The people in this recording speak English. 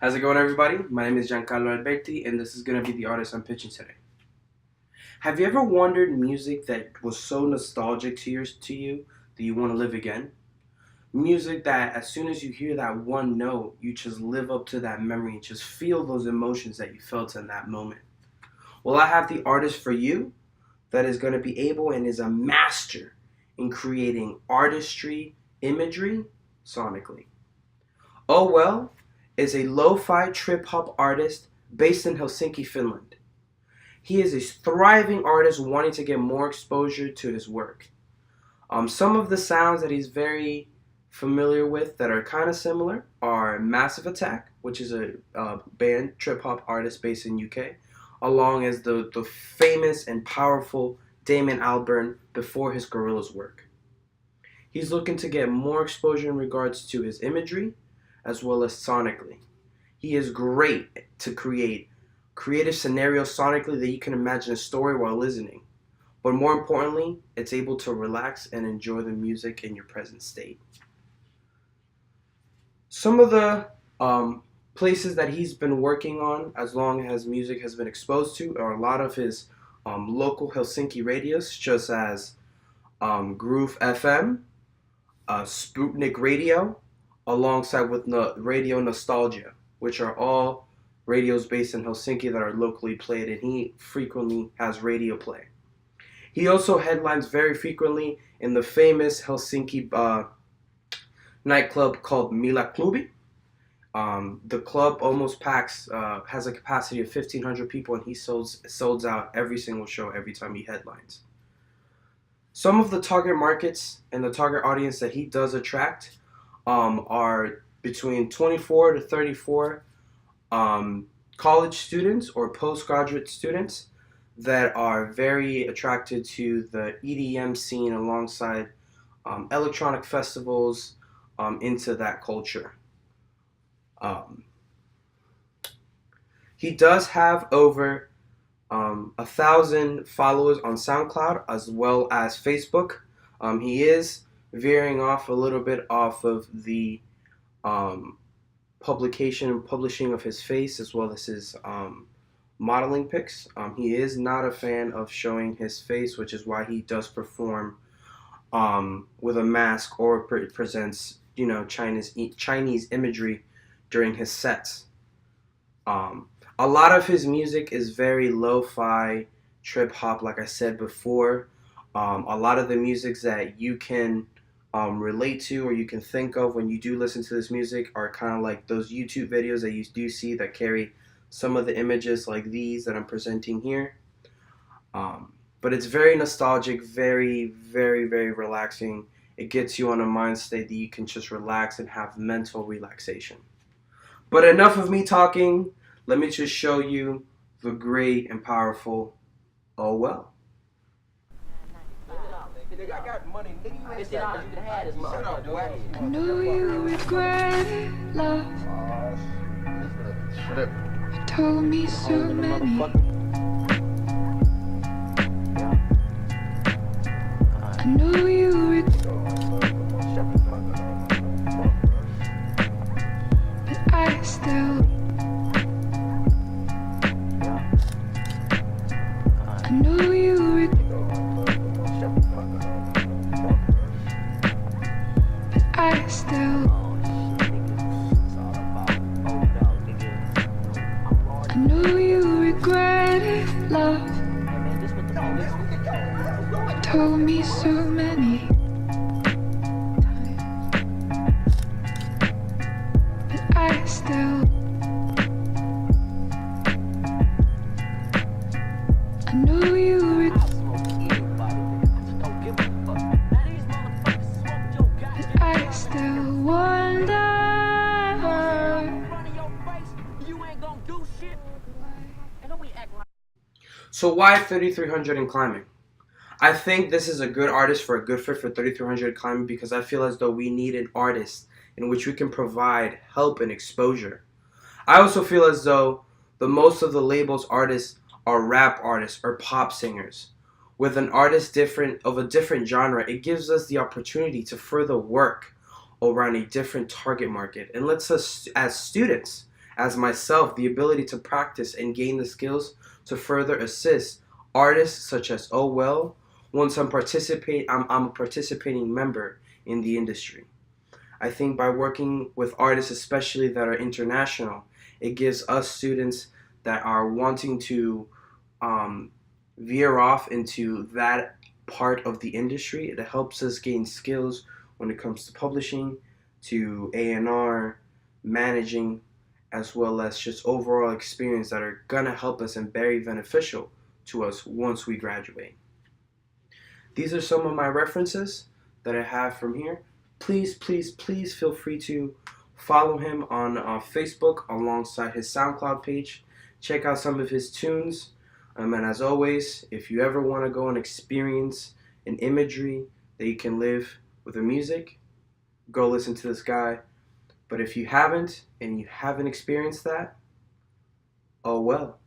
How's it going, everybody? My name is Giancarlo Alberti, and this is going to be the artist I'm pitching today. Have you ever wondered music that was so nostalgic to you that you want to live again? Music that as soon as you hear that one note, you just live up to that memory and just feel those emotions that you felt in that moment. Well, I have the artist for you that is going to be able and is a master in creating artistry, imagery, sonically. Oh well is a lo-fi trip-hop artist based in Helsinki, Finland. He is a thriving artist wanting to get more exposure to his work. Some of the sounds that he's very familiar with that are kind of similar are Massive Attack, which is a band trip-hop artist based in UK, along as the famous and powerful Damon Albarn before his Gorillaz work. He's looking to get more exposure in regards to his imagery as well as sonically. He is great to create creative scenarios sonically that you can imagine a story while listening. But more importantly, it's able to relax and enjoy the music in your present state. Some of the places that he's been working on as long as music has been exposed to are a lot of his local Helsinki radios, just as Groove FM, Sputnik Radio, alongside with Radio Nostalgia, which are all radios based in Helsinki that are locally played, and he frequently has radio play. He also headlines very frequently in the famous Helsinki nightclub called Mila Klubi. The club almost has a capacity of 1,500 people, and he solds out every single show every time he headlines. Some of the target markets and the target audience that he does attract are between 24 to 34 college students or postgraduate students that are very attracted to the EDM scene alongside electronic festivals into that culture. He does have over 1,000 followers on SoundCloud as well as Facebook. He is veering off a little bit off of the publication and publishing of his face as well as his modeling pics. He is not a fan of showing his face, which is why he does perform with a mask or presents, Chinese imagery during his sets. A lot of his music is very lo-fi, trip hop, like I said before. A lot of the music that you can relate to or you can think of when you do listen to this music are kind of like those YouTube videos that you do see that carry some of the images like these that I'm presenting here. But it's very nostalgic, very, very, very relaxing. It gets you on a mind state that you can just relax and have mental relaxation. But enough of me talking. Let me just show you the great and powerful Oh Well. I know you regret it, love. You told me so many. I know you regret, but I still. I know you regret, but I still. I know you regret it, love. You told me so many times, but I still. I know you but I still wonder. So why 3300 in climbing? I think this is a good artist for a good fit for 3300 climbing because I feel as though we need an artist in which we can provide help and exposure. I also feel as though the most of the label's artists are rap artists or pop singers. With an artist of a different genre, it gives us the opportunity to further work around a different target market and lets us as students, as myself the ability to practice and gain the skills to further assist artists such as Oh Well. Once I'm a participating member in the industry. I think by working with artists, especially that are international, it gives us students that are wanting to um, veer off into that part of the industry. It helps us gain skills when it comes to publishing, to A&R, managing, as well as just overall experience that are gonna help us and very beneficial to us once we graduate. These are some of my references that I have from here. Please, please, please feel free to follow him on Facebook alongside his SoundCloud page. Check out some of his tunes. And as always, if you ever want to go and experience an imagery that you can live with the music, go listen to this guy. But if you haven't and you haven't experienced that, oh well.